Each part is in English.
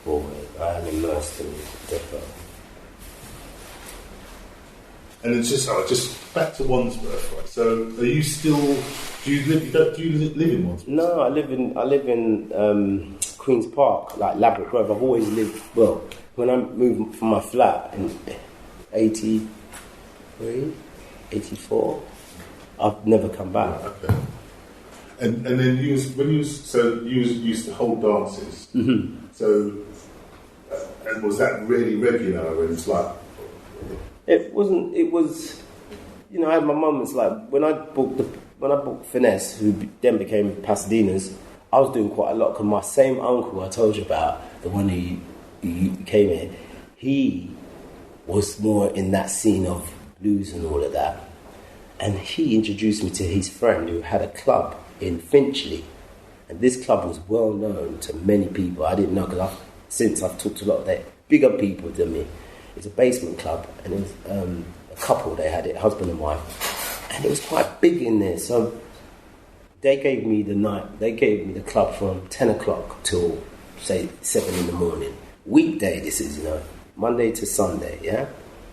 football. I am immersed in it. And it's just back to Wandsworth, right? So, are you still? Do you live in Wandsworth? No, I live in Queen's Park, like Ladbroke Grove. I've always lived. Well, when I moved from my flat in 83, 84, I've never come back. Okay. And then you used to hold dances. Mm-hmm. So, and was that really regular? And it's like. It wasn't. It was, I had my moments like when I booked Finesse, who then became Pasadena's. I was doing quite a lot because my same uncle I told you about, the one who came here, he was more in that scene of blues and all of that, and he introduced me to his friend who had a club in Finchley, and this club was well known to many people. I didn't know because since I've talked to a lot of the bigger people than me. It's a basement club, and it was a couple. They had it, husband and wife, and it was quite big in there. So they gave me the club from 10 o'clock till say 7 in the morning. Weekday, this is Monday to Sunday, yeah.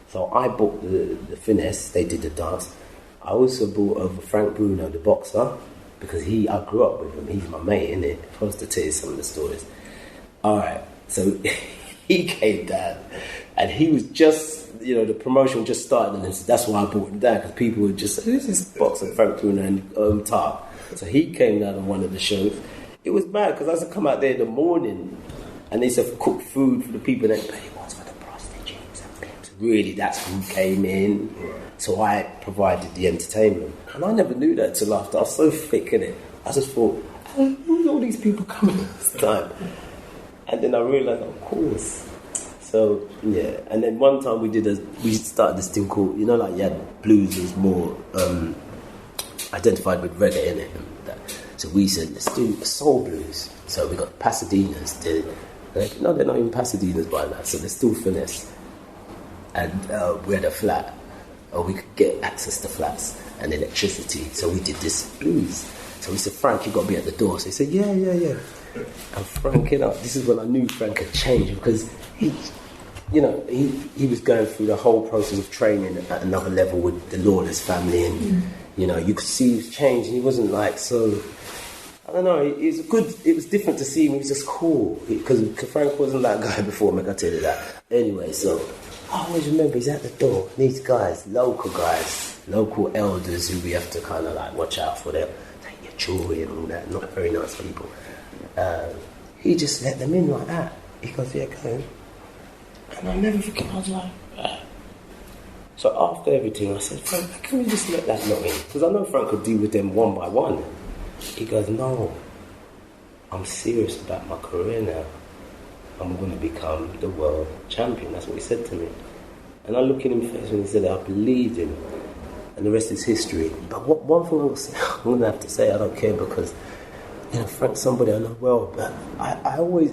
So I booked the Finesse. They did the dance. I also brought over Frank Bruno, the boxer, because I grew up with him. He's my mate, innit? If I was to tell you some of the stories. All right, so he came down. And he was just, the promotion just started, and that's why I brought him down, because people would just say, who's this boxer, Frank Bruno and Tar? So he came down on one of the shows. It was bad, because I used to come out there in the morning, and they used to cook food for the people that pay once for the prostitutes and pimps. Really, that's who came in. So I provided the entertainment. And I never knew that till after. I was so thick in it. I just thought, who's all these people coming this time? And then I realised, of course. So, yeah, and then one time we started this thing called, blues was more identified with reggae, innit? So we said, let's do soul blues. So we got Pasadena's, no, they're not even Pasadena's by now, so they're still Finesse. And we had a flat, or we could get access to flats and electricity, so we did this blues. So we said, Frank, you got to be at the door. So he said, yeah. And Frank, this is when I knew Frank had changed, because he was going through the whole process of training at another level with the Lawless family, and you could see his change. And he wasn't like so. I don't know. It was good. It was different to see him. He was just cool, because Frank wasn't that guy before. I can tell you that. Anyway, so I always remember he's at the door. These guys, local elders who we have to kind of like watch out for. Them, take your jewelry and all that. Not very nice people. He just let them in like that. He goes, yeah, go in. And I never forget, I was like, So after everything, I said, Frank, can we just let that lot in? Because I know Frank could deal with them one by one. He goes, no, I'm serious about my career now. I'm going to become the world champion. That's what he said to me. And I looked in him face when he said that. I believed him. And the rest is history. But one thing I'm going to have to say, I don't care, because Frank's somebody I know well, but I always,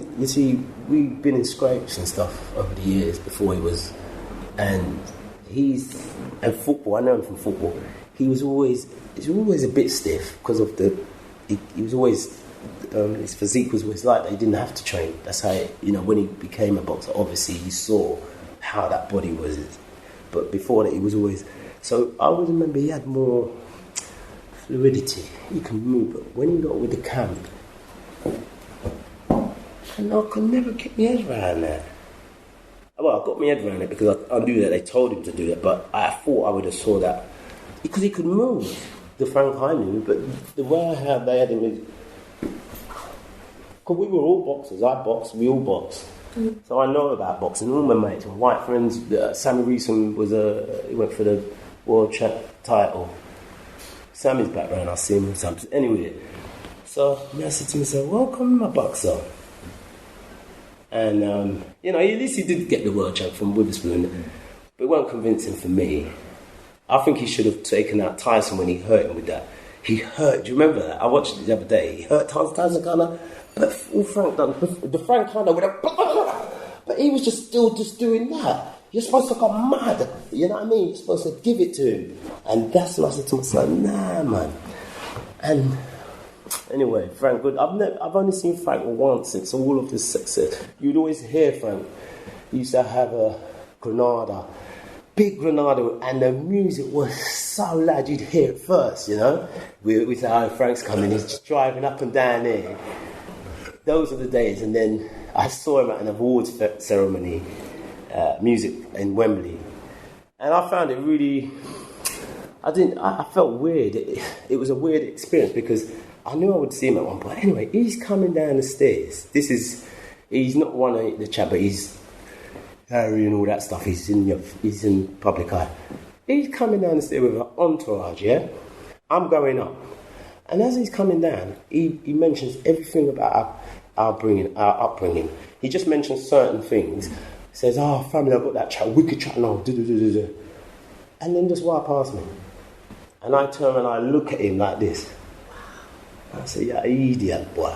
we've been in scrapes and stuff over the years before he was, and football, I know him from football, he was always a bit stiff because of he was always, his physique was always like that. He didn't have to train. That's how, when he became a boxer, obviously he saw how that body was, but before that he was always, so I always remember he had more fluidity, you can move, but when you got with the camp, and I could never get my head around that. Well, I got my head around it because I knew that they told him to do that, but I thought I would have saw that because he could move, the Frank I knew, but the way they had him is, because we were all boxers, I boxed, we all boxed. So I know about boxing. All my mates, my white friends, Sammy Reeson he went for the world title. Sammy's background, I see him sometimes. Anyway, so I said to myself, welcome my boxer. And, at least he did get the world champ from Witherspoon, but it wasn't convincing for me. I think he should have taken out Tyson when he hurt him with that. He hurt, do you remember that? I watched it the other day. He hurt Tyson kind of, but all Frank done, the Frank kind of, but he was just doing that. You're supposed to go mad, you know what I mean? You're supposed to give it to him. And that's when I said to myself, nah, man. And Anyway, Frank Good. I've only seen Frank once since all of this success. You'd always hear Frank. He used to have a Granada, big Granada, and the music was so loud you'd hear it first, you know. We say, oh, Frank's coming, he's just driving up and down there. Those are the days. And then I saw him at an awards ceremony, music in Wembley, and I found it really. I felt weird. It was a weird experience because I knew I would see him at one point. Anyway, he's coming down the stairs. He's not one of the chat, but he's Harry and all that stuff. He's in public eye. He's coming down the stairs with an entourage, yeah? I'm going up. And as he's coming down, he mentions everything about our upbringing. He just mentions certain things. He says, oh, family, I've got that chat, wicked chat now. And then just walk past me. And I turn and I look at him like this. I say, yeah, idiot, boy.